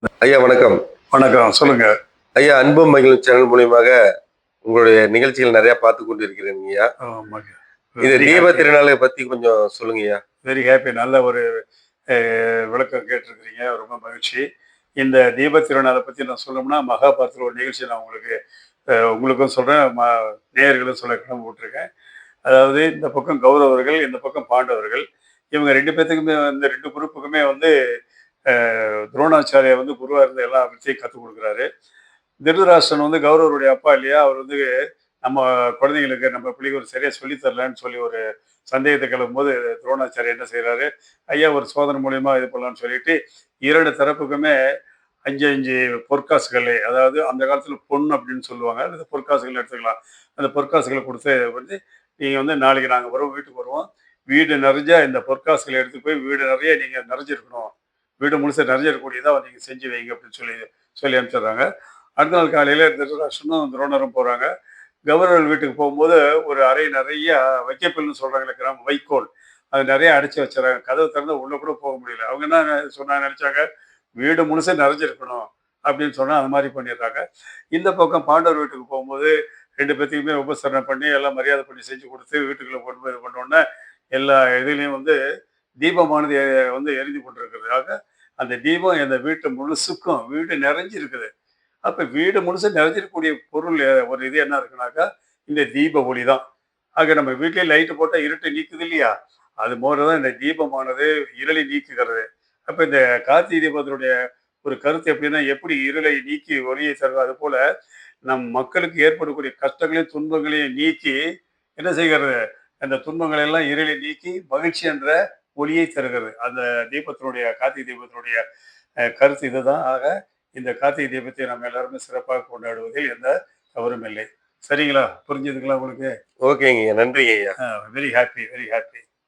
ஐயா வணக்கம். வணக்கம். சொல்லுங்க. ஐயா அன்பும் மகிழும் சேனல் மூலியமாக உங்களுடைய நிகழ்ச்சிகள் நெறைய பார்த்துக் கொண்டிருக்கிறேன்ங்கய்யா. ஆமாங்க. இந்த வெரி தீப ஹேப்பி திருநாளை பத்தி கொஞ்சம் சொல்லுங்கய்யா. Very happy. நல்ல ஒரு அ விளக்கம் கேட்டிருக்கிறீங்க. ரொம்ப மகிழ்ச்சி. இந்த தீபத் திருநாள பத்தி நான் சொல்லணும்னா, மகாபாரதத்துல ஒரு நிகழ்ச்சி நான் உங்களுக்கும் சொல்றேன். நேயர்களும் சொல்ல கடமை பட்டுருக்கேன். அதாவது இந்த பக்கம் கௌரவர்கள், இந்த பக்கம் பாண்டவர்கள். இவங்க 2 பேத்துக்குமே இந்த 2 குரூப்புக்குமே துரோணாச்சாரியார் குருவா இருந்து எல்லா வித்தையும் கத்துக் குடுக்குறாரு. திருதராஷ்டிரன் கௌரவருடைய அப்பா இல்லையா? அவர் நம்ம குழந்தைங்களுக்கு நம்ம பிள்ளைக்கு ஒரு சரியா சொல்லி தரலன்னு சொல்லி ஒரு சந்தேகத்த கிளப்பும்போது, துரோணாச்சாரியார் என்ன செய்றாரு, ஐயா ஒரு சோதனை மூலியமா இது பண்ணலான்னு சொல்லிட்டு, 2 தரப்புக்குமே 5, 5 பொற்காசுகள், அதாவது அந்த காலத்துல பொன் அப்படின்னு சொல்லுவாங்க. அல்லது பொற்காசுகள் எடுத்துக்கலாம். அந்த பொற்காசுகள குடுத்து நீங்க நாளைக்கு நாங்க வருவோம், வீட்டுக்கு வருவோம். வீடு நெறஞ்சா இந்த பொற்காசுகள எடுத்துட்டு போய் வீடு நெறைய நீங்க நெறஞ்சிருக்கணும். வீடு முழுசா நெறஞ்சிறக்கூடியதா நீங்க செஞ்சு வைங்க அப்படின்னு சொல்லி சொல்லி அனுப்பிச்சுடுறாங்க. அடுத்த நாள் காலையில திருதராஷ்டிரனும் துரோணரும் போறாங்க. கவர்னர் வீட்டுக்கு போகும்போது, ஒரு அறை நெறைய வைக்கப்புல்ன்னு சொல்றாங்கல்ல வைக்கோல். அது நெறைய அடைச்சு வச்சுர்றாங்க. கதவு திறந்தா உள்ள கூட போக முடியல. அவங்க என்ன நெனச்சாங்க, வீடு முழுசா நெறஞ்சிருக்கணும் அப்படின்னு சொன்னா, அது மாரி பண்ணிடுறாங்க. இந்த பக்கம் பாண்டவர் வீட்டுக்கு போகும்போது, 2 பேத்துக்குமே உபசரணை பண்ணி, எல்லாம் மரியாதை பண்ணி செஞ்சு குடுத்து, வீட்டுக்குள்ள கொண்டு போய் இது பண்ணோனே, எல்லா இதுலயும் தீபமானது எரிந்து கொண்டிருக்கிறதுக்காக, அந்த தீபம் அந்த வீட்டு முழுசுக்கும் வீடு நெறஞ்சு இருக்குது. அப்ப வீடு முழுசா நிறைஞ்சிருக்கக்கூடிய பொருள் ஒரு இது என்ன இருக்குனாக்கா, இந்த தீப ஒளி தான். ஆக நம்ம வீட்லயே லைட் போட்டா இருட்டு நீக்குது இல்லையா? அது போல தான் இந்த தீபமானது இருளை நீக்குகிறது. அப்ப இந்த கார்த்திகை தீபத்தினுடைய ஒரு கருத்து எப்படின்னா, எப்படி இருளை நீக்கி ஒளியை தருதோ, அதுபோல நம் மக்களுக்கு ஏற்படக்கூடிய கஷ்டங்களையும், துன்பங்களையும் நீக்கி என்ன செய்கிறது? அந்த துன்பங்களை எல்லாம் இருளை நீக்கி மகிழ்ச்சி என்ற ஒளியை தருகிறது. அந்த கார்த்திகை தீபத்தினுடைய கருத்து இதுதான். ஆக இந்த கார்த்திகை தீபத்தை நம்ம எல்லாருமே சிறப்பாக கொண்டாடுவதில் எந்த தவறும் இல்லை. சரிங்களா? புரிஞ்சுதுங்களா உங்களுக்கு? ஓகேங்கய்யா. நன்றிங்கய்யா. Very happy, very happy.